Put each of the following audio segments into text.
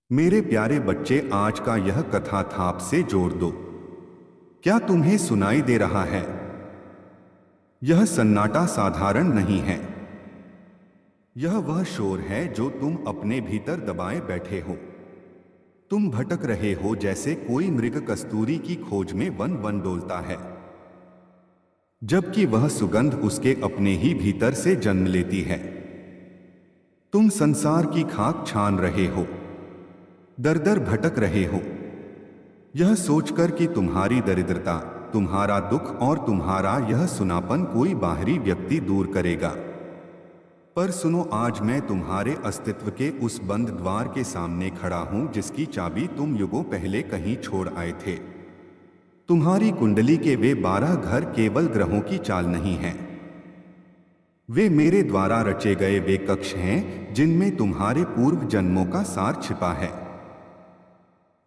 मेरे प्यारे बच्चे, आज का यह कथा थाप से जोड़ दो। क्या तुम्हें सुनाई दे रहा है? यह सन्नाटा साधारण नहीं है। यह वह शोर है जो तुम अपने भीतर दबाए बैठे हो। तुम भटक रहे हो जैसे कोई मृग कस्तूरी की खोज में वन वन डोलता है, जबकि वह सुगंध उसके अपने ही भीतर से जन्म लेती है। तुम संसार की खाक छान रहे हो, दर दर भटक रहे हो, यह सोचकर कि तुम्हारी दरिद्रता, तुम्हारा दुख और तुम्हारा यह सुनापन कोई बाहरी व्यक्ति दूर करेगा। पर सुनो, आज मैं तुम्हारे अस्तित्व के उस बंद द्वार के सामने खड़ा हूं जिसकी चाबी तुम युगों पहले कहीं छोड़ आए थे। तुम्हारी कुंडली के वे 12 घर केवल ग्रहों की चाल नहीं हैं। वे मेरे द्वारा रचे गए वे कक्ष हैं जिनमें तुम्हारे पूर्व जन्मों का सार छिपा है।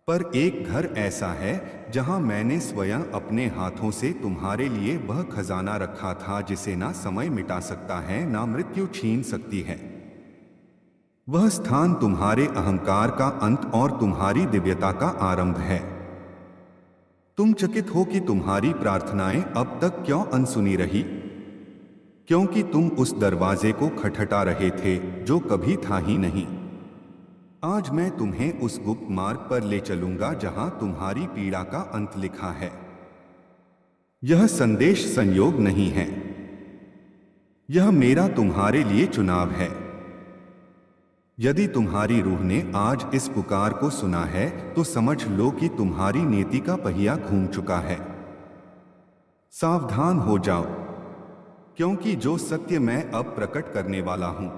पर एक घर ऐसा है जहां मैंने स्वयं अपने हाथों से तुम्हारे लिए वह खजाना रखा था जिसे ना समय मिटा सकता है, ना मृत्यु छीन सकती है। वह स्थान तुम्हारे अहंकार का अंत और तुम्हारी दिव्यता का आरंभ है। तुम चकित हो कि तुम्हारी प्रार्थनाएं अब तक क्यों अनसुनी रही, क्योंकि तुम उस दरवाजे को खटखटा रहे थे जो कभी था ही नहीं। आज मैं तुम्हें उस गुप्त मार्ग पर ले चलूंगा जहां तुम्हारी पीड़ा का अंत लिखा है। यह संदेश संयोग नहीं है, यह मेरा तुम्हारे लिए चुनाव है। यदि तुम्हारी रूह ने आज इस पुकार को सुना है तो समझ लो कि तुम्हारी नीति का पहिया घूम चुका है। सावधान हो जाओ, क्योंकि जो सत्य मैं अब प्रकट करने वाला हूं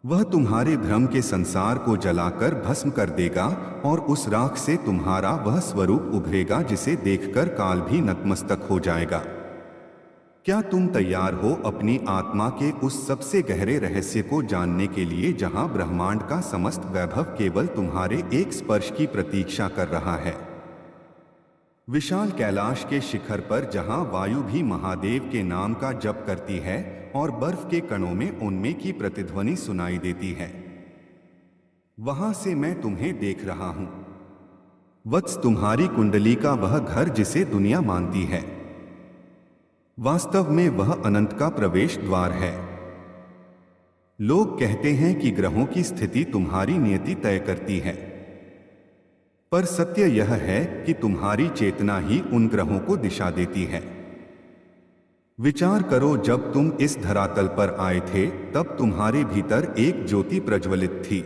वह तुम्हारे भ्रम के संसार को जलाकर भस्म कर देगा और उस राख से तुम्हारा वह स्वरूप उभरेगा जिसे देखकर काल भी नतमस्तक हो जाएगा। क्या तुम तैयार हो अपनी आत्मा के उस सबसे गहरे रहस्य को जानने के लिए जहां ब्रह्मांड का समस्त वैभव केवल तुम्हारे एक स्पर्श की प्रतीक्षा कर रहा है? विशाल कैलाश के शिखर पर जहां वायु भी महादेव के नाम का जप करती है और बर्फ के कणों में उनमें की प्रतिध्वनि सुनाई देती है, वहां से मैं तुम्हें देख रहा हूं। वत्स, तुम्हारी कुंडली का वह घर जिसे दुनिया मानती है, वास्तव में वह अनंत का प्रवेश द्वार है। लोग कहते हैं कि ग्रहों की स्थिति तुम्हारी नियति तय करती है, पर सत्य यह है कि तुम्हारी चेतना ही उन ग्रहों को दिशा देती है। विचार करो, जब तुम इस धरातल पर आए थे तब तुम्हारे भीतर एक ज्योति प्रज्वलित थी,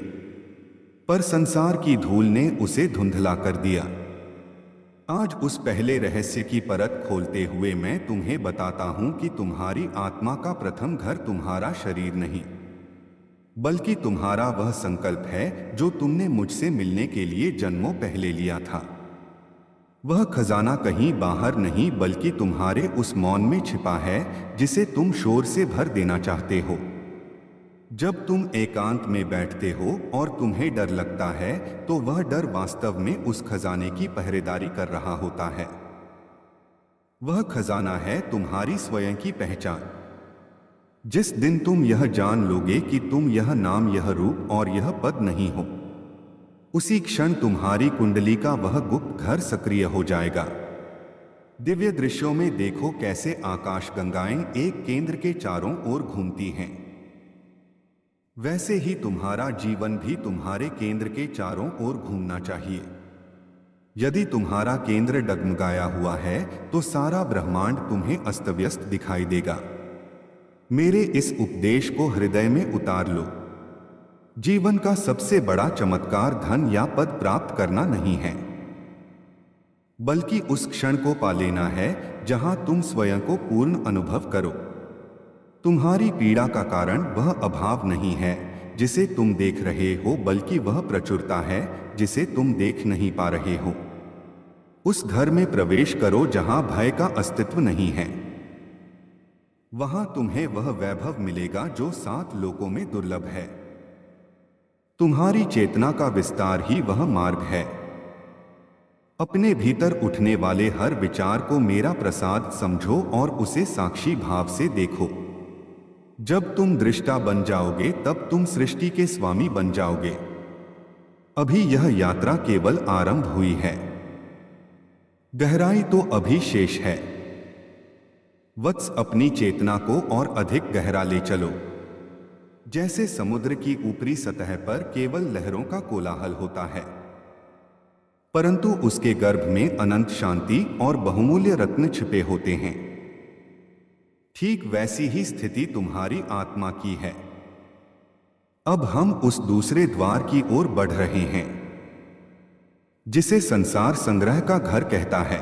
पर संसार की धूल ने उसे धुंधला कर दिया। आज उस पहले रहस्य की परत खोलते हुए मैं तुम्हें बताता हूं कि तुम्हारी आत्मा का प्रथम घर तुम्हारा शरीर नहीं, बल्कि तुम्हारा वह संकल्प है जो तुमने मुझसे मिलने के लिए जन्मों पहले लिया था। वह खजाना कहीं बाहर नहीं बल्कि तुम्हारे उस मौन में छिपा है जिसे तुम शोर से भर देना चाहते हो। जब तुम एकांत में बैठते हो और तुम्हें डर लगता है तो वह डर वास्तव में उस खजाने की पहरेदारी कर रहा होता है। वह खजाना है तुम्हारी स्वयं की पहचान। जिस दिन तुम यह जान लोगे कि तुम यह नाम, यह रूप और यह पद नहीं हो, उसी क्षण तुम्हारी कुंडली का वह गुप्त घर सक्रिय हो जाएगा। दिव्य दृश्यों में देखो कैसे आकाश गंगाएं एक केंद्र के चारों ओर घूमती हैं। वैसे ही तुम्हारा जीवन भी तुम्हारे केंद्र के चारों ओर घूमना चाहिए। यदि तुम्हारा केंद्र डगमगाया हुआ है तो सारा ब्रह्मांड तुम्हें अस्तव्यस्त दिखाई देगा। मेरे इस उपदेश को हृदय में उतार लो। जीवन का सबसे बड़ा चमत्कार धन या पद प्राप्त करना नहीं है, बल्कि उस क्षण को पा लेना है जहां तुम स्वयं को पूर्ण अनुभव करो। तुम्हारी पीड़ा का कारण वह अभाव नहीं है जिसे तुम देख रहे हो, बल्कि वह प्रचुरता है जिसे तुम देख नहीं पा रहे हो। उस घर में प्रवेश करो जहां भय का अस्तित्व नहीं है। वहां तुम्हें वह वैभव मिलेगा जो 7 लोकों में दुर्लभ है। तुम्हारी चेतना का विस्तार ही वह मार्ग है। अपने भीतर उठने वाले हर विचार को मेरा प्रसाद समझो और उसे साक्षी भाव से देखो। जब तुम दृष्टा बन जाओगे तब तुम सृष्टि के स्वामी बन जाओगे। अभी यह यात्रा केवल आरंभ हुई है। गहराई तो अभी शेष है। वत्स, अपनी चेतना को और अधिक गहरा ले चलो। जैसे समुद्र की ऊपरी सतह पर केवल लहरों का कोलाहल होता है, परंतु उसके गर्भ में अनंत शांति और बहुमूल्य रत्न छिपे होते हैं। ठीक वैसी ही स्थिति तुम्हारी आत्मा की है। अब हम उस दूसरे द्वार की ओर बढ़ रहे हैं जिसे संसार संग्रह का घर कहता है,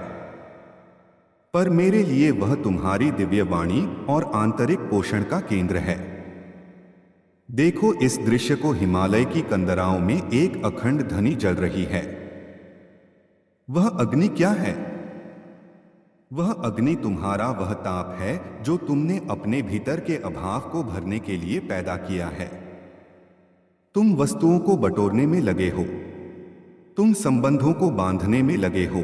पर मेरे लिए वह तुम्हारी दिव्य वाणी और आंतरिक पोषण का केंद्र है। देखो, इस दृश्य को हिमालय की कंदराओं में एक अखंड ध्वनि जल रही है। वह अग्नि क्या है? वह अग्नि तुम्हारा वह ताप है जो तुमने अपने भीतर के अभाव को भरने के लिए पैदा किया है। तुम वस्तुओं को बटोरने में लगे हो, तुम संबंधों को बांधने में लगे हो,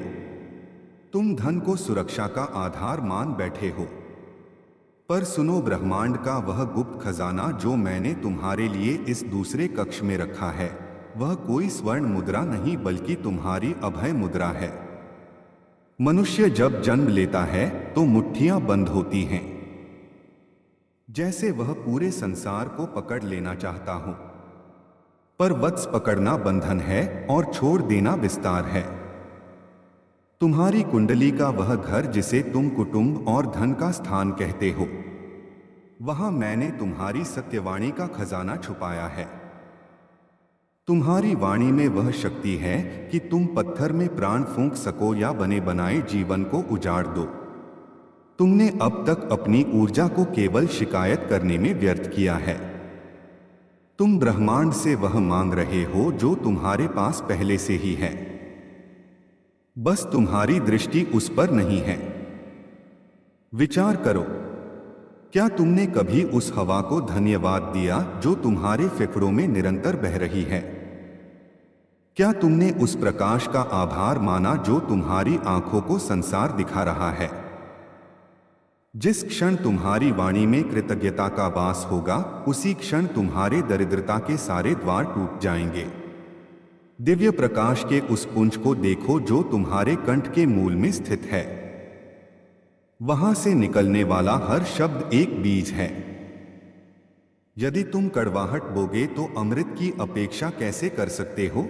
तुम धन को सुरक्षा का आधार मान बैठे हो। पर सुनो, ब्रह्मांड का वह गुप्त खजाना जो मैंने तुम्हारे लिए इस दूसरे कक्ष में रखा है, वह कोई स्वर्ण मुद्रा नहीं बल्कि तुम्हारी अभय मुद्रा है। मनुष्य जब जन्म लेता है तो मुट्ठियां बंद होती हैं, जैसे वह पूरे संसार को पकड़ लेना चाहता हो। पर वत्स, पकड़ना बंधन है और छोड़ देना विस्तार है। तुम्हारी कुंडली का वह घर जिसे तुम कुटुंब और धन का स्थान कहते हो, वहां मैंने तुम्हारी सत्यवाणी का खजाना छुपाया है। तुम्हारी वाणी में वह शक्ति है कि तुम पत्थर में प्राण फूंक सको या बने बनाए जीवन को उजाड़ दो। तुमने अब तक अपनी ऊर्जा को केवल शिकायत करने में व्यर्थ किया है। तुम ब्रह्मांड से वह मांग रहे हो जो तुम्हारे पास पहले से ही है, बस तुम्हारी दृष्टि उस पर नहीं है। विचार करो, क्या तुमने कभी उस हवा को धन्यवाद दिया जो तुम्हारे फेफड़ों में निरंतर बह रही है? क्या तुमने उस प्रकाश का आभार माना जो तुम्हारी आंखों को संसार दिखा रहा है? जिस क्षण तुम्हारी वाणी में कृतज्ञता का वास होगा, उसी क्षण तुम्हारे दरिद्रता के सारे द्वार टूट जाएंगे। दिव्य प्रकाश के उस पुंज को देखो जो तुम्हारे कंठ के मूल में स्थित है। वहां से निकलने वाला हर शब्द एक बीज है। यदि तुम कड़वाहट बोगे तो अमृत की अपेक्षा कैसे कर सकते हो?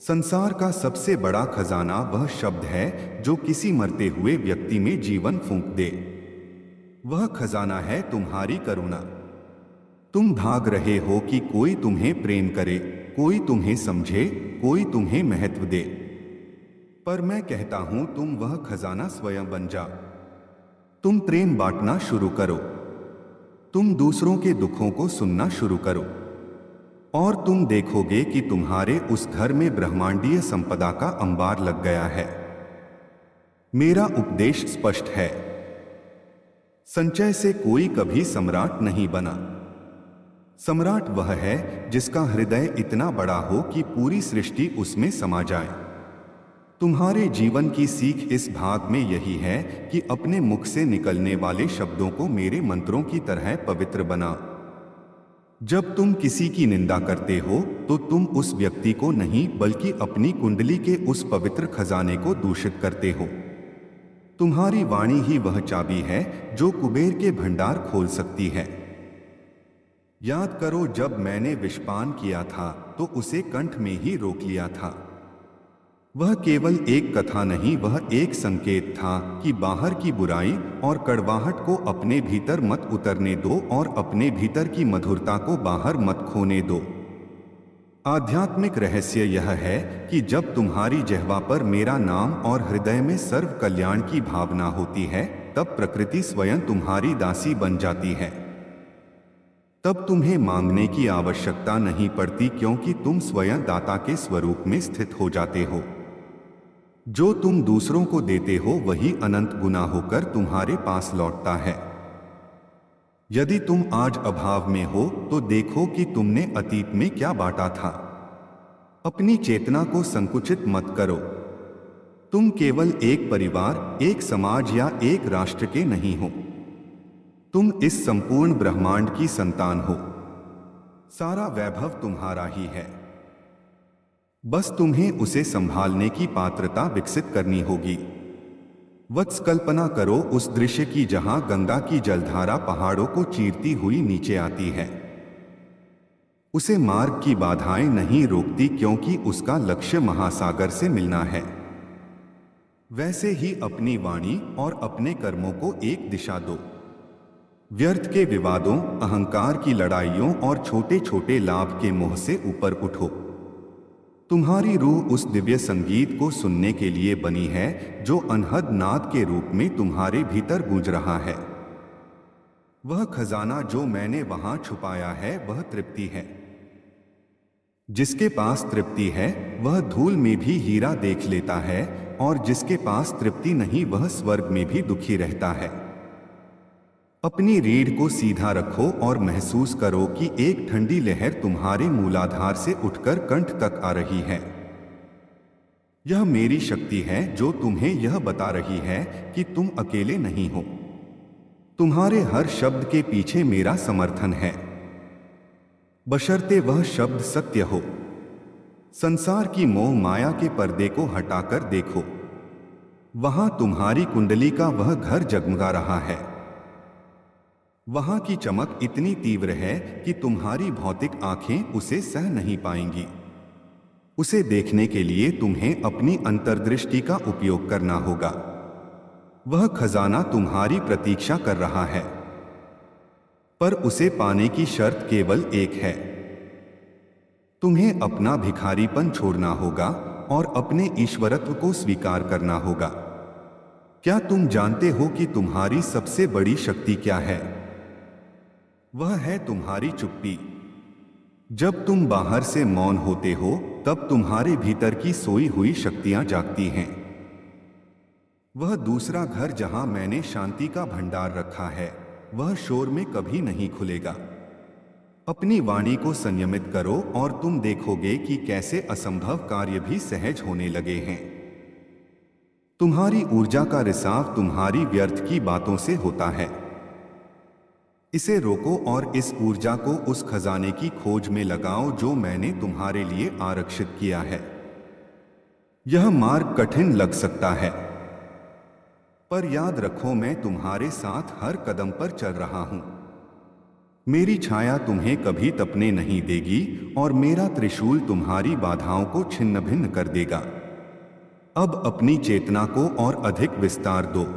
संसार का सबसे बड़ा खजाना वह शब्द है जो किसी मरते हुए व्यक्ति में जीवन फूंक दे। वह खजाना है तुम्हारी करुणा। तुम भाग रहे हो कि कोई तुम्हें प्रेम करे, कोई तुम्हें समझे, कोई तुम्हें महत्व दे। पर मैं कहता हूं, तुम वह खजाना स्वयं बन जा। तुम प्रेम बांटना शुरू करो। तुम दूसरों के दुखों को सुनना शुरू करो और तुम देखोगे कि तुम्हारे उस घर में ब्रह्मांडीय संपदा का अंबार लग गया है। मेरा उपदेश स्पष्ट है। संचय से कोई कभी सम्राट नहीं बना। सम्राट वह है जिसका हृदय इतना बड़ा हो कि पूरी सृष्टि उसमें समा जाए। तुम्हारे जीवन की सीख इस भाग में यही है कि अपने मुख से निकलने वाले शब्दों को मेरे मंत्रों की तरह पवित्र बना। जब तुम किसी की निंदा करते हो तो तुम उस व्यक्ति को नहीं बल्कि अपनी कुंडली के उस पवित्र खजाने को दूषित करते हो। तुम्हारी वाणी ही वह चाबी है जो कुबेर के भंडार खोल सकती है। याद करो, जब मैंने विषपान किया था तो उसे कंठ में ही रोक लिया था। वह केवल एक कथा नहीं, वह एक संकेत था कि बाहर की बुराई और कड़वाहट को अपने भीतर मत उतरने दो और अपने भीतर की मधुरता को बाहर मत खोने दो। आध्यात्मिक रहस्य यह है कि जब तुम्हारी जिह्वा पर मेरा नाम और हृदय में सर्व कल्याण की भावना होती है, तब प्रकृति स्वयं तुम्हारी दासी बन जाती है। तब तुम्हें मांगने की आवश्यकता नहीं पड़ती, क्योंकि तुम स्वयं दाता के स्वरूप में स्थित हो जाते हो। जो तुम दूसरों को देते हो वही अनंत गुना होकर तुम्हारे पास लौटता है। यदि तुम आज अभाव में हो तो देखो कि तुमने अतीत में क्या बांटा था। अपनी चेतना को संकुचित मत करो। तुम केवल एक परिवार, एक समाज या एक राष्ट्र के नहीं हो। तुम इस संपूर्ण ब्रह्मांड की संतान हो। सारा वैभव तुम्हारा ही है। बस तुम्हें उसे संभालने की पात्रता विकसित करनी होगी। वत्स, कल्पना करो उस दृश्य की जहां गंगा की जलधारा पहाड़ों को चीरती हुई नीचे आती है। उसे मार्ग की बाधाएं नहीं रोकती क्योंकि उसका लक्ष्य महासागर से मिलना है। वैसे ही अपनी वाणी और अपने कर्मों को एक दिशा दो। व्यर्थ के विवादों, अहंकार की लड़ाइयों और छोटे छोटे लाभ के मोह से ऊपर उठो। तुम्हारी रूह उस दिव्य संगीत को सुनने के लिए बनी है जो अनहद नाद के रूप में तुम्हारे भीतर गूंज रहा है। वह खजाना जो मैंने वहां छुपाया है वह तृप्ति है। जिसके पास तृप्ति है वह धूल में भी हीरा देख लेता है, और जिसके पास तृप्ति नहीं वह स्वर्ग में भी दुखी रहता है। अपनी रीढ़ को सीधा रखो और महसूस करो कि एक ठंडी लहर तुम्हारे मूलाधार से उठकर कंठ तक आ रही है। यह मेरी शक्ति है जो तुम्हें यह बता रही है कि तुम अकेले नहीं हो। तुम्हारे हर शब्द के पीछे मेरा समर्थन है, बशर्ते वह शब्द सत्य हो। संसार की मोह माया के पर्दे को हटाकर देखो, वहां तुम्हारी कुंडली का वह घर जगमगा रहा है। वहां की चमक इतनी तीव्र है कि तुम्हारी भौतिक आंखें उसे सह नहीं पाएंगी। उसे देखने के लिए तुम्हें अपनी अंतर्दृष्टि का उपयोग करना होगा। वह खजाना तुम्हारी प्रतीक्षा कर रहा है, पर उसे पाने की शर्त केवल एक है। तुम्हें अपना भिखारीपन छोड़ना होगा और अपने ईश्वरत्व को स्वीकार करना होगा। क्या तुम जानते हो कि तुम्हारी सबसे बड़ी शक्ति क्या है? वह है तुम्हारी चुप्पी। जब तुम बाहर से मौन होते हो तब तुम्हारे भीतर की सोई हुई शक्तियां जागती हैं। वह दूसरा घर जहां मैंने शांति का भंडार रखा है, वह शोर में कभी नहीं खुलेगा। अपनी वाणी को संयमित करो और तुम देखोगे कि कैसे असंभव कार्य भी सहज होने लगे हैं। तुम्हारी ऊर्जा का रिसाव तुम्हारी व्यर्थ की बातों से होता है। इसे रोको और इस ऊर्जा को उस खजाने की खोज में लगाओ जो मैंने तुम्हारे लिए आरक्षित किया है। यह मार्ग कठिन लग सकता है, पर याद रखो मैं तुम्हारे साथ हर कदम पर चल रहा हूं। मेरी छाया तुम्हें कभी तपने नहीं देगी और मेरा त्रिशूल तुम्हारी बाधाओं को छिन्न भिन्न कर देगा। अब अपनी चेतना को और अधिक विस्तार दो।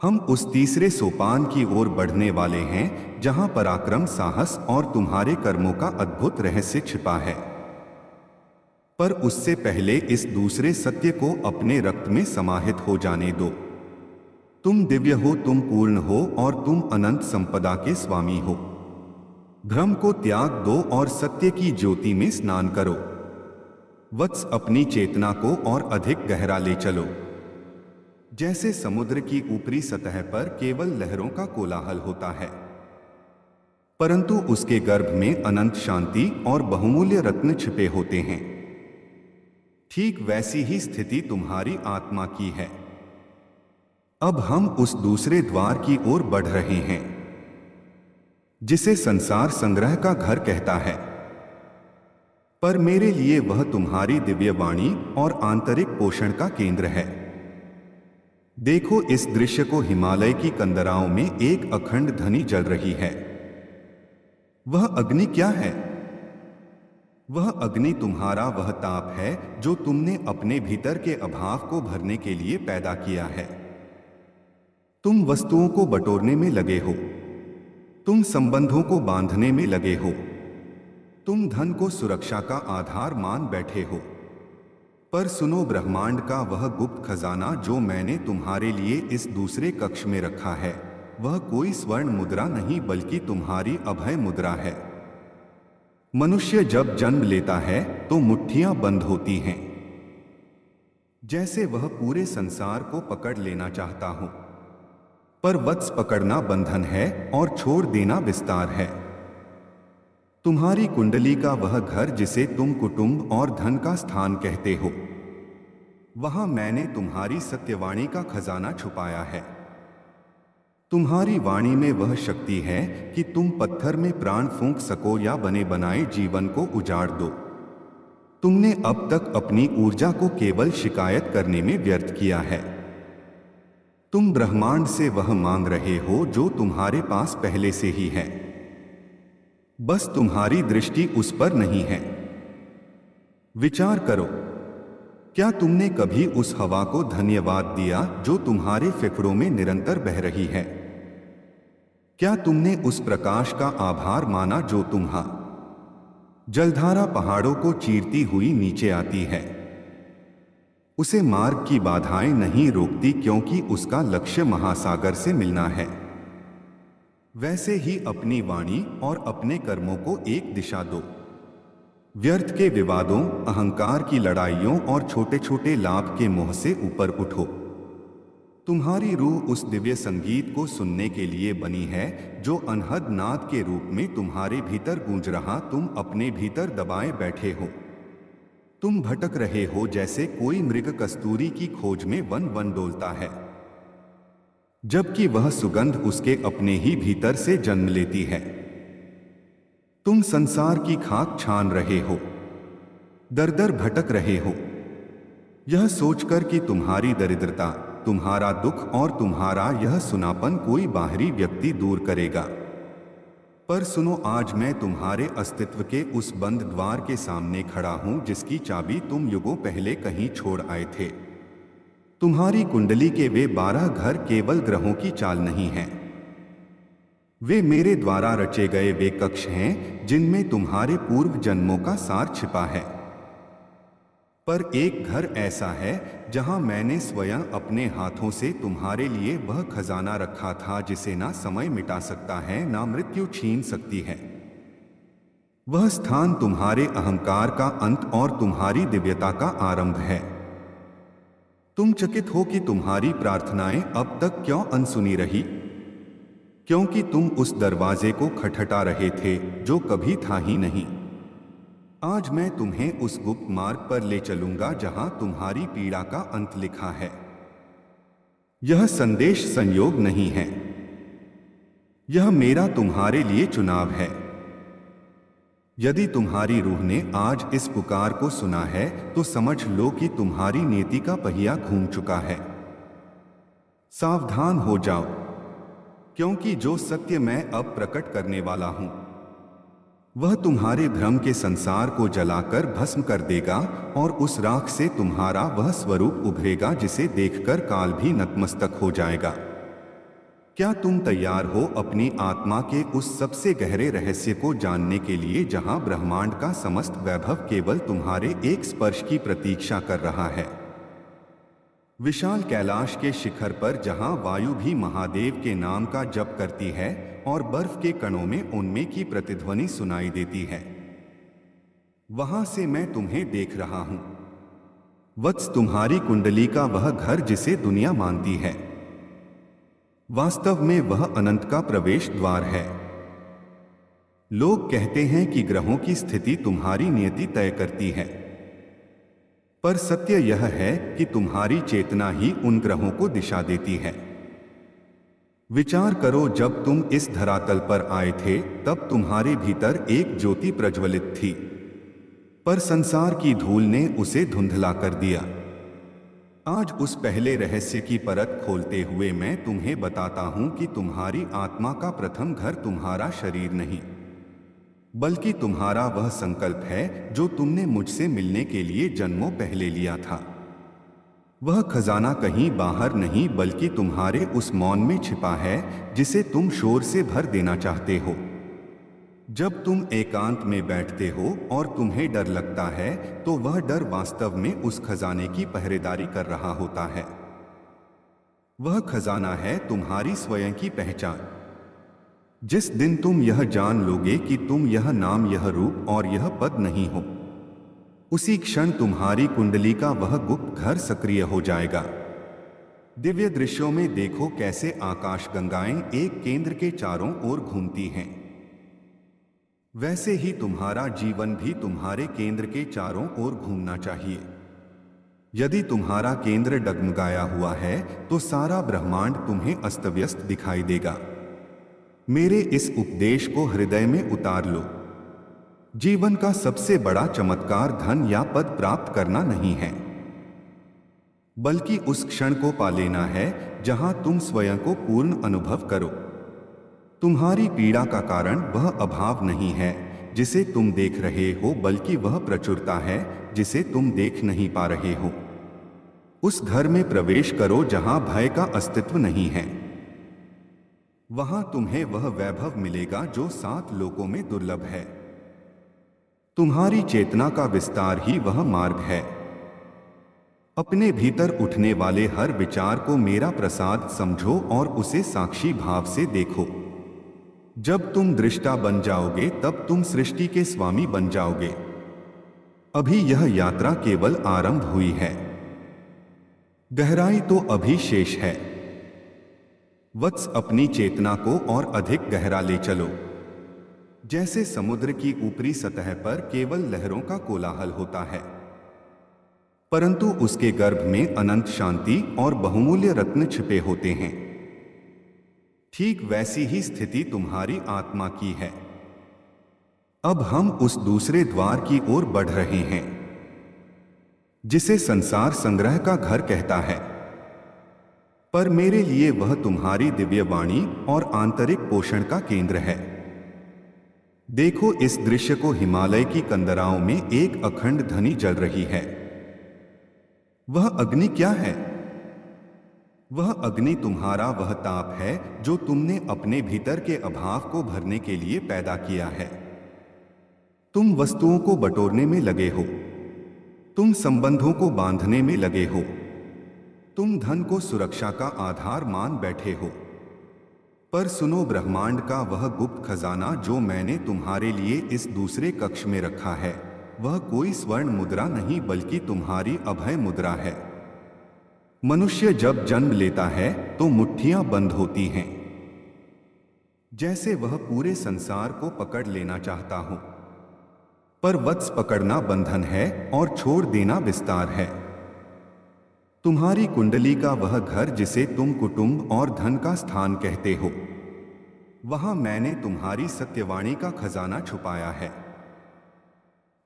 हम उस तीसरे सोपान की ओर बढ़ने वाले हैं जहां पराक्रम, साहस और तुम्हारे कर्मों का अद्भुत रहस्य छिपा है। पर उससे पहले इस दूसरे सत्य को अपने रक्त में समाहित हो जाने दो। तुम दिव्य हो, तुम पूर्ण हो और तुम अनंत संपदा के स्वामी हो। भ्रम को त्याग दो और सत्य की ज्योति में स्नान करो। वत्स, अपनी चेतना को और अधिक गहरा ले चलो। जैसे समुद्र की ऊपरी सतह पर केवल लहरों का कोलाहल होता है, परंतु उसके गर्भ में अनंत शांति और बहुमूल्य रत्न छिपे होते हैं, ठीक वैसी ही स्थिति तुम्हारी आत्मा की है। अब हम उस दूसरे द्वार की ओर बढ़ रहे हैं जिसे संसार संग्रह का घर कहता है, पर मेरे लिए वह तुम्हारी दिव्य वाणी और आंतरिक पोषण का केंद्र है। देखो, इस दृश्य को हिमालय की कंदराओं में एक अखंड ध्वनि जल रही है। वह अग्नि क्या है? वह अग्नि तुम्हारा वह ताप है जो तुमने अपने भीतर के अभाव को भरने के लिए पैदा किया है। तुम वस्तुओं को बटोरने में लगे हो, तुम संबंधों को बांधने में लगे हो, तुम धन को सुरक्षा का आधार मान बैठे हो। पर सुनो, ब्रह्मांड का वह गुप्त खजाना जो मैंने तुम्हारे लिए इस दूसरे कक्ष में रखा है, वह कोई स्वर्ण मुद्रा नहीं बल्कि तुम्हारी अभय मुद्रा है। मनुष्य जब जन्म लेता है तो मुट्ठियां बंद होती हैं, जैसे वह पूरे संसार को पकड़ लेना चाहता हो। पर वत्स, पकड़ना बंधन है और छोड़ देना विस्तार है। तुम्हारी कुंडली का वह घर जिसे तुम कुटुंब और धन का स्थान कहते हो, वहां मैंने तुम्हारी सत्यवाणी का खजाना छुपाया है। तुम्हारी वाणी में वह शक्ति है कि तुम पत्थर में प्राण फूंक सको या बने बनाए जीवन को उजाड़ दो। तुमने अब तक अपनी ऊर्जा को केवल शिकायत करने में व्यर्थ किया है। तुम ब्रह्मांड से वह मांग रहे हो जो तुम्हारे पास पहले से ही है, बस तुम्हारी दृष्टि उस पर नहीं है। विचार करो, क्या तुमने कभी उस हवा को धन्यवाद दिया जो तुम्हारे फेफड़ों में निरंतर बह रही है? क्या तुमने उस प्रकाश का आभार माना जो तुम्हारा जलधारा पहाड़ों को चीरती हुई नीचे आती है? उसे मार्ग की बाधाएं नहीं रोकती क्योंकि उसका लक्ष्य महासागर से मिलना है। वैसे ही अपनी वाणी और अपने कर्मों को एक दिशा दो। व्यर्थ के विवादों, अहंकार की लड़ाइयों और छोटे छोटे लाभ के मोह से ऊपर उठो। तुम्हारी रूह उस दिव्य संगीत को सुनने के लिए बनी है जो अनहद नाद के रूप में तुम्हारे भीतर गूंज रहा तुम अपने भीतर दबाए बैठे हो। तुम भटक रहे हो जैसे कोई मृग कस्तूरी की खोज में वन वन डोलता है, जबकि वह सुगंध उसके अपने ही भीतर से जन्म लेती है। तुम संसार की खाक छान रहे हो, दर दर भटक रहे हो, यह सोचकर कि तुम्हारी दरिद्रता, तुम्हारा दुख और तुम्हारा यह सुनापन कोई बाहरी व्यक्ति दूर करेगा। पर सुनो, आज मैं तुम्हारे अस्तित्व के उस बंद द्वार के सामने खड़ा हूं जिसकी चाबी तुम युगों पहले कहीं छोड़ आए थे। तुम्हारी कुंडली के वे 12 घर केवल ग्रहों की चाल नहीं हैं, वे मेरे द्वारा रचे गए वे कक्ष हैं जिनमें तुम्हारे पूर्व जन्मों का सार छिपा है। पर एक घर ऐसा है जहां मैंने स्वयं अपने हाथों से तुम्हारे लिए वह खजाना रखा था जिसे ना समय मिटा सकता है ना मृत्यु छीन सकती है। वह स्थान तुम्हारे अहंकार का अंत और तुम्हारी दिव्यता का आरंभ है। तुम चकित हो कि तुम्हारी प्रार्थनाएं अब तक क्यों अनसुनी रही, क्योंकि तुम उस दरवाजे को खटखटा रहे थे जो कभी था ही नहीं। आज मैं तुम्हें उस गुप्त मार्ग पर ले चलूंगा जहां तुम्हारी पीड़ा का अंत लिखा है। यह संदेश संयोग नहीं है, यह मेरा तुम्हारे लिए चुनाव है। यदि तुम्हारी रूह ने आज इस पुकार को सुना है तो समझ लो कि तुम्हारी नीति का पहिया घूम चुका है। सावधान हो जाओ, क्योंकि जो सत्य मैं अब प्रकट करने वाला हूं वह तुम्हारे भ्रम के संसार को जलाकर भस्म कर देगा और उस राख से तुम्हारा वह स्वरूप उभरेगा जिसे देखकर काल भी नतमस्तक हो जाएगा। क्या तुम तैयार हो अपनी आत्मा के उस सबसे गहरे रहस्य को जानने के लिए जहां ब्रह्मांड का समस्त वैभव केवल तुम्हारे एक स्पर्श की प्रतीक्षा कर रहा है? विशाल कैलाश के शिखर पर जहां वायु भी महादेव के नाम का जप करती है और बर्फ के कणों में उनमें की प्रतिध्वनि सुनाई देती है, वहां से मैं तुम्हें देख रहा हूं। वत्स, तुम्हारी कुंडली का वह घर जिसे दुनिया मानती है, वास्तव में वह अनंत का प्रवेश द्वार है। लोग कहते हैं कि ग्रहों की स्थिति तुम्हारी नियति तय करती है, पर सत्य यह है कि तुम्हारी चेतना ही उन ग्रहों को दिशा देती है। विचार करो, जब तुम इस धरातल पर आए थे तब तुम्हारे भीतर एक ज्योति प्रज्वलित थी, पर संसार की धूल ने उसे धुंधला कर दिया। आज उस पहले रहस्य की परत खोलते हुए मैं तुम्हें बताता हूं कि तुम्हारी आत्मा का प्रथम घर तुम्हारा शरीर नहीं, बल्कि तुम्हारा वह संकल्प है जो तुमने मुझसे मिलने के लिए जन्मों पहले लिया था। वह खजाना कहीं बाहर नहीं बल्कि तुम्हारे उस मौन में छिपा है जिसे तुम शोर से भर देना चाहते हो। जब तुम एकांत में बैठते हो और तुम्हें डर लगता है तो वह डर वास्तव में उस खजाने की पहरेदारी कर रहा होता है। वह खजाना है तुम्हारी स्वयं की पहचान। जिस दिन तुम यह जान लोगे कि तुम यह नाम, यह रूप और यह पद नहीं हो, उसी क्षण तुम्हारी कुंडली का वह गुप्त घर सक्रिय हो जाएगा। दिव्य दृश्यों में देखो कैसे आकाश गंगाएं एक केंद्र के चारों ओर घूमती हैं। वैसे ही तुम्हारा जीवन भी तुम्हारे केंद्र के चारों ओर घूमना चाहिए। यदि तुम्हारा केंद्र डगमगाया हुआ है तो सारा ब्रह्मांड तुम्हें अस्तव्यस्त दिखाई देगा। मेरे इस उपदेश को हृदय में उतार लो। जीवन का सबसे बड़ा चमत्कार धन या पद प्राप्त करना नहीं है, बल्कि उस क्षण को पा लेना है जहां तुम स्वयं को पूर्ण अनुभव करो। तुम्हारी पीड़ा का कारण वह अभाव नहीं है जिसे तुम देख रहे हो, बल्कि वह प्रचुरता है जिसे तुम देख नहीं पा रहे हो। उस घर में प्रवेश करो जहां भय का अस्तित्व नहीं है। वहां तुम्हें वह वैभव मिलेगा जो 7 लोकों में दुर्लभ है। तुम्हारी चेतना का विस्तार ही वह मार्ग है। अपने भीतर उठने वाले हर विचार को मेरा प्रसाद समझो और उसे साक्षी भाव से देखो। जब तुम दृष्टा बन जाओगे तब तुम सृष्टि के स्वामी बन जाओगे। अभी यह यात्रा केवल आरंभ हुई है, गहराई तो अभी शेष है। वत्स, अपनी चेतना को और अधिक गहरा ले चलो। जैसे समुद्र की ऊपरी सतह पर केवल लहरों का कोलाहल होता है, परंतु उसके गर्भ में अनंत शांति और बहुमूल्य रत्न छिपे होते हैं, ठीक वैसी ही स्थिति तुम्हारी आत्मा की है। अब हम उस दूसरे द्वार की ओर बढ़ रहे हैं जिसे संसार संग्रह का घर कहता है, पर मेरे लिए वह तुम्हारी दिव्य वाणी और आंतरिक पोषण का केंद्र है। देखो, इस दृश्य को हिमालय की कंदराओं में एक अखंड ध्वनि जल रही है। वह अग्नि क्या है? वह अग्नि तुम्हारा वह ताप है जो तुमने अपने भीतर के अभाव को भरने के लिए पैदा किया है। तुम वस्तुओं को बटोरने में लगे हो, तुम संबंधों को बांधने में लगे हो, तुम धन को सुरक्षा का आधार मान बैठे हो। पर सुनो, ब्रह्मांड का वह गुप्त खजाना जो मैंने तुम्हारे लिए इस दूसरे कक्ष में रखा है, वह कोई स्वर्ण मुद्रा नहीं बल्कि तुम्हारी अभय मुद्रा है। मनुष्य जब जन्म लेता है तो मुट्ठियां बंद होती हैं, जैसे वह पूरे संसार को पकड़ लेना चाहता हो। पर वत्स, पकड़ना बंधन है और छोड़ देना विस्तार है। तुम्हारी कुंडली का वह घर जिसे तुम कुटुंब और धन का स्थान कहते हो, वहां मैंने तुम्हारी सत्यवाणी का खजाना छुपाया है।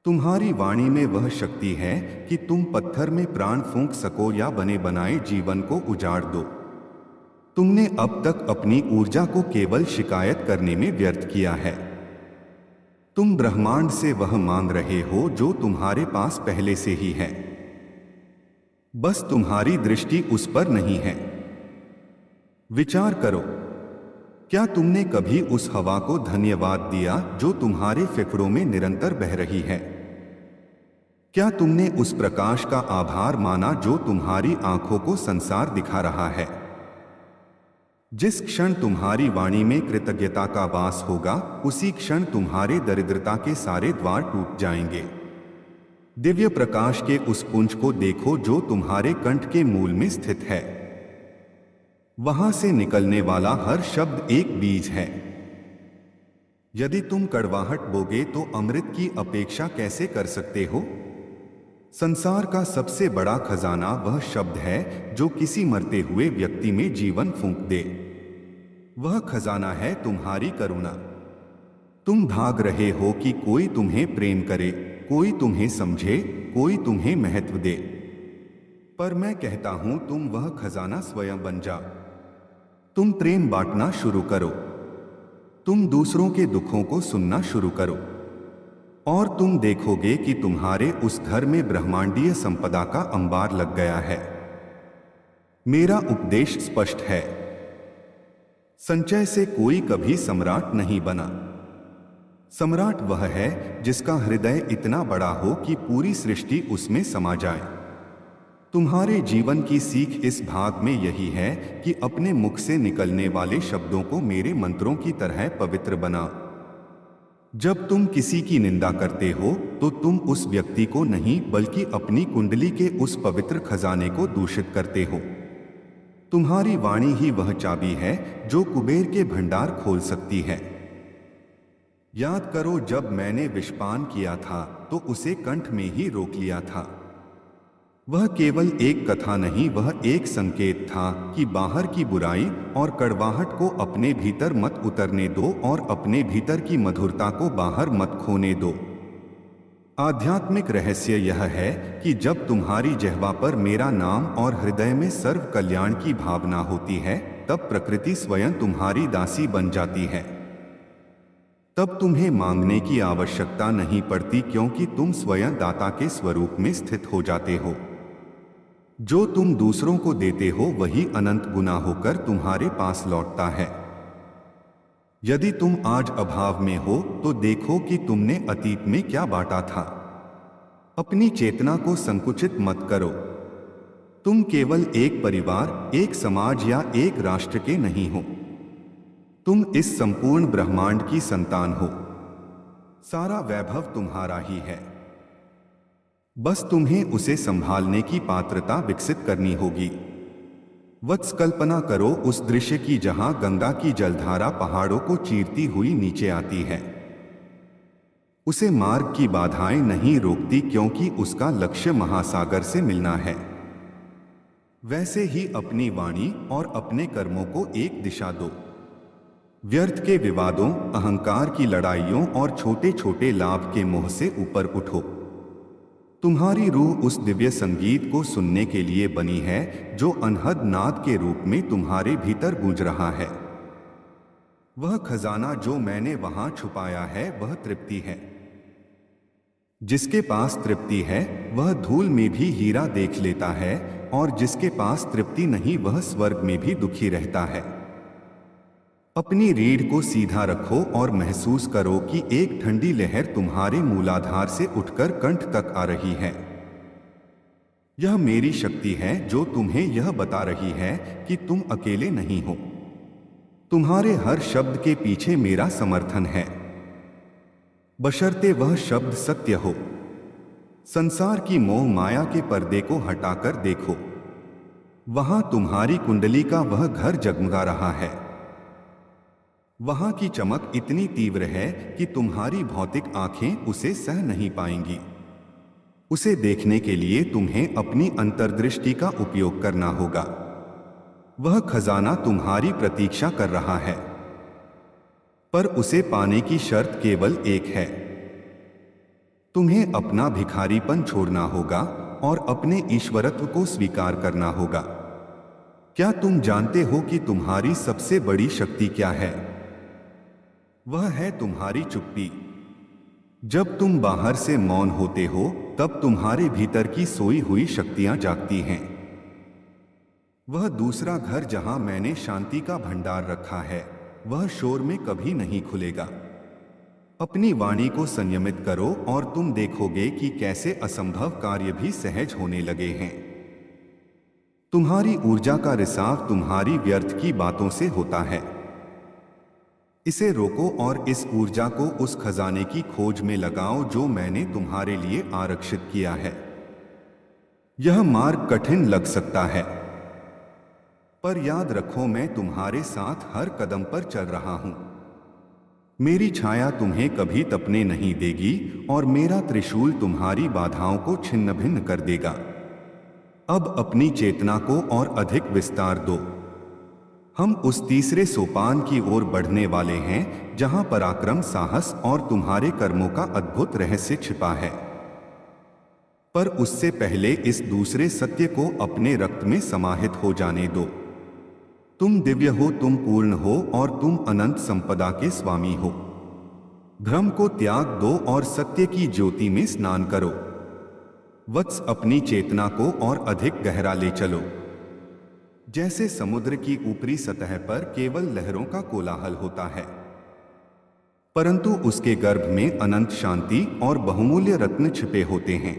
तुम्हारी वाणी में वह शक्ति है कि तुम पत्थर में प्राण फूंक सको या बने बनाए जीवन को उजाड़ दो। तुमने अब तक अपनी ऊर्जा को केवल शिकायत करने में व्यर्थ किया है। तुम ब्रह्मांड से वह मांग रहे हो जो तुम्हारे पास पहले से ही है, बस तुम्हारी दृष्टि उस पर नहीं है। विचार करो, क्या तुमने कभी उस हवा को धन्यवाद दिया जो तुम्हारे फेफड़ों में निरंतर बह रही है? क्या तुमने उस प्रकाश का आभार माना जो तुम्हारी आंखों को संसार दिखा रहा है? जिस क्षण तुम्हारी वाणी में कृतज्ञता का वास होगा, उसी क्षण तुम्हारे दरिद्रता के सारे द्वार टूट जाएंगे। दिव्य प्रकाश के उस पुंज को देखो जो तुम्हारे कंठ के मूल में स्थित है। वहां से निकलने वाला हर शब्द एक बीज है। यदि तुम कड़वाहट बोगे तो अमृत की अपेक्षा कैसे कर सकते हो? संसार का सबसे बड़ा खजाना वह शब्द है जो किसी मरते हुए व्यक्ति में जीवन फूंक दे। वह खजाना है तुम्हारी करुणा। तुम भाग रहे हो कि कोई तुम्हें प्रेम करे, कोई तुम्हें समझे, कोई तुम्हें महत्व दे। पर मैं कहता हूं, तुम वह खजाना स्वयं बन जाओ। तुम प्रेम बांटना शुरू करो। तुम दूसरों के दुखों को सुनना शुरू करो और तुम देखोगे कि तुम्हारे उस घर में ब्रह्मांडीय संपदा का अंबार लग गया है। मेरा उपदेश स्पष्ट है। संचय से कोई कभी सम्राट नहीं बना। सम्राट वह है जिसका हृदय इतना बड़ा हो कि पूरी सृष्टि उसमें समा जाए। तुम्हारे जीवन की सीख इस भाग में यही है कि अपने मुख से निकलने वाले शब्दों को मेरे मंत्रों की तरह पवित्र बना। जब तुम किसी की निंदा करते हो तो तुम उस व्यक्ति को नहीं बल्कि अपनी कुंडली के उस पवित्र खजाने को दूषित करते हो। तुम्हारी वाणी ही वह चाबी है जो कुबेर के भंडार खोल सकती है। याद करो, जब मैंने विषपान किया था तो उसे कंठ में ही रोक लिया था। वह केवल एक कथा नहीं, वह एक संकेत था कि बाहर की बुराई और कड़वाहट को अपने भीतर मत उतरने दो और अपने भीतर की मधुरता को बाहर मत खोने दो। आध्यात्मिक रहस्य यह है कि जब तुम्हारी जिह्वा पर मेरा नाम और हृदय में सर्व कल्याण की भावना होती है, तब प्रकृति स्वयं तुम्हारी दासी बन जाती है। तब तुम्हें मांगने की आवश्यकता नहीं पड़ती, क्योंकि तुम स्वयं दाता के स्वरूप में स्थित हो जाते हो। जो तुम दूसरों को देते हो वही अनंत गुना होकर तुम्हारे पास लौटता है। यदि तुम आज अभाव में हो तो देखो कि तुमने अतीत में क्या बांटा था। अपनी चेतना को संकुचित मत करो। तुम केवल एक परिवार, एक समाज या एक राष्ट्र के नहीं हो। तुम इस संपूर्ण ब्रह्मांड की संतान हो। सारा वैभव तुम्हारा ही है। बस तुम्हें उसे संभालने की पात्रता विकसित करनी होगी। वत्स, कल्पना करो उस दृश्य की जहां गंगा की जलधारा पहाड़ों को चीरती हुई नीचे आती है। उसे मार्ग की बाधाएं नहीं रोकती, क्योंकि उसका लक्ष्य महासागर से मिलना है। वैसे ही अपनी वाणी और अपने कर्मों को एक दिशा दो। व्यर्थ के विवादों, अहंकार की लड़ाइयों और छोटे छोटे लाभ के मोह से ऊपर उठो। तुम्हारी रूह उस दिव्य संगीत को सुनने के लिए बनी है जो अनहद नाद के रूप में तुम्हारे भीतर गूंज रहा है। वह खजाना जो मैंने वहां छुपाया है वह तृप्ति है। जिसके पास तृप्ति है वह धूल में भी हीरा देख लेता है, और जिसके पास तृप्ति नहीं वह स्वर्ग में भी दुखी रहता है। अपनी रीढ़ को सीधा रखो और महसूस करो कि एक ठंडी लहर तुम्हारे मूलाधार से उठकर कंठ तक आ रही है। यह मेरी शक्ति है जो तुम्हें यह बता रही है कि तुम अकेले नहीं हो। तुम्हारे हर शब्द के पीछे मेरा समर्थन है, बशर्ते वह शब्द सत्य हो। संसार की मोह माया के पर्दे को हटाकर देखो। वहां तुम्हारी कुंडली का वह घर जगमगा रहा है। वहां की चमक इतनी तीव्र है कि तुम्हारी भौतिक आंखें उसे सह नहीं पाएंगी। उसे देखने के लिए तुम्हें अपनी अंतर्दृष्टि का उपयोग करना होगा। वह खजाना तुम्हारी प्रतीक्षा कर रहा है, पर उसे पाने की शर्त केवल एक है। तुम्हें अपना भिखारीपन छोड़ना होगा और अपने ईश्वरत्व को स्वीकार करना होगा। क्या तुम जानते हो कि तुम्हारी सबसे बड़ी शक्ति क्या है? वह है तुम्हारी चुप्पी। जब तुम बाहर से मौन होते हो तब तुम्हारे भीतर की सोई हुई शक्तियां जागती हैं। वह दूसरा घर जहां मैंने शांति का भंडार रखा है, वह शोर में कभी नहीं खुलेगा। अपनी वाणी को संयमित करो और तुम देखोगे कि कैसे असंभव कार्य भी सहज होने लगे हैं। तुम्हारी ऊर्जा का रिसाव तुम्हारी व्यर्थ की बातों से होता है। इसे रोको और इस ऊर्जा को उस खजाने की खोज में लगाओ जो मैंने तुम्हारे लिए आरक्षित किया है। यह मार्ग कठिन लग सकता है, पर याद रखो मैं तुम्हारे साथ हर कदम पर चल रहा हूं। मेरी छाया तुम्हें कभी तपने नहीं देगी और मेरा त्रिशूल तुम्हारी बाधाओं को छिन्न भिन्न कर देगा। अब अपनी चेतना को और अधिक विस्तार दो। हम उस तीसरे सोपान की ओर बढ़ने वाले हैं जहां पराक्रम, साहस और तुम्हारे कर्मों का अद्भुत रहस्य छिपा है। पर उससे पहले इस दूसरे सत्य को अपने रक्त में समाहित हो जाने दो। तुम दिव्य हो, तुम पूर्ण हो और तुम अनंत संपदा के स्वामी हो। भ्रम को त्याग दो और सत्य की ज्योति में स्नान करो। वत्स, अपनी चेतना को और अधिक गहरा ले चलो। जैसे समुद्र की ऊपरी सतह पर केवल लहरों का कोलाहल होता है, परंतु उसके गर्भ में अनंत शांति और बहुमूल्य रत्न छिपे होते हैं।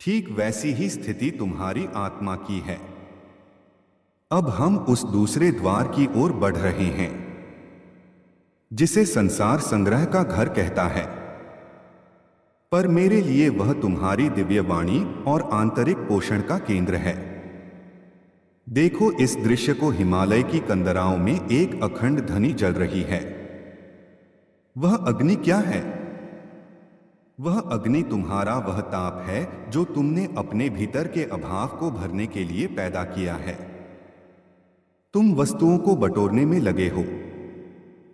ठीक वैसी ही स्थिति तुम्हारी आत्मा की है। अब हम उस दूसरे द्वार की ओर बढ़ रहे हैं जिसे संसार संग्रह का घर कहता है, पर मेरे लिए वह तुम्हारी दिव्य वाणी और आंतरिक पोषण का केंद्र है। देखो, इस दृश्य को हिमालय की कंदराओं में एक अखंड ध्वनि जल रही है। वह अग्नि क्या है? वह अग्नि तुम्हारा वह ताप है जो तुमने अपने भीतर के अभाव को भरने के लिए पैदा किया है। तुम वस्तुओं को बटोरने में लगे हो,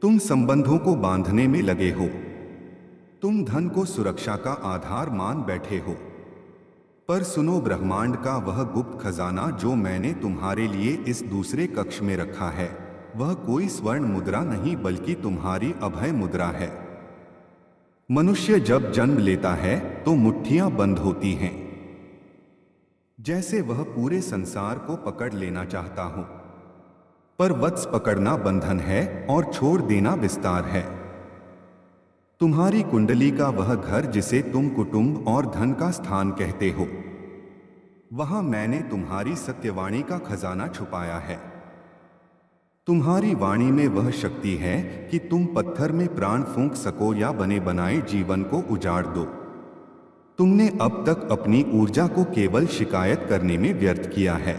तुम संबंधों को बांधने में लगे हो, तुम धन को सुरक्षा का आधार मान बैठे हो, पर सुनो ब्रह्मांड का वह गुप्त खजाना जो मैंने तुम्हारे लिए इस दूसरे कक्ष में रखा है, वह कोई स्वर्ण मुद्रा नहीं बल्कि तुम्हारी अभय मुद्रा है। मनुष्य जब जन्म लेता है तो मुट्ठियां बंद होती हैं, जैसे वह पूरे संसार को पकड़ लेना चाहता हो, पर वत्स पकड़ना बंधन है और छोड़ देना विस्तार है। तुम्हारी कुंडली का वह घर जिसे तुम कुटुंब और धन का स्थान कहते हो, वहां मैंने तुम्हारी सत्यवाणी का खजाना छुपाया है। तुम्हारी वाणी में वह शक्ति है कि तुम पत्थर में प्राण फूंक सको या बने बनाए जीवन को उजाड़ दो। तुमने अब तक अपनी ऊर्जा को केवल शिकायत करने में व्यर्थ किया है।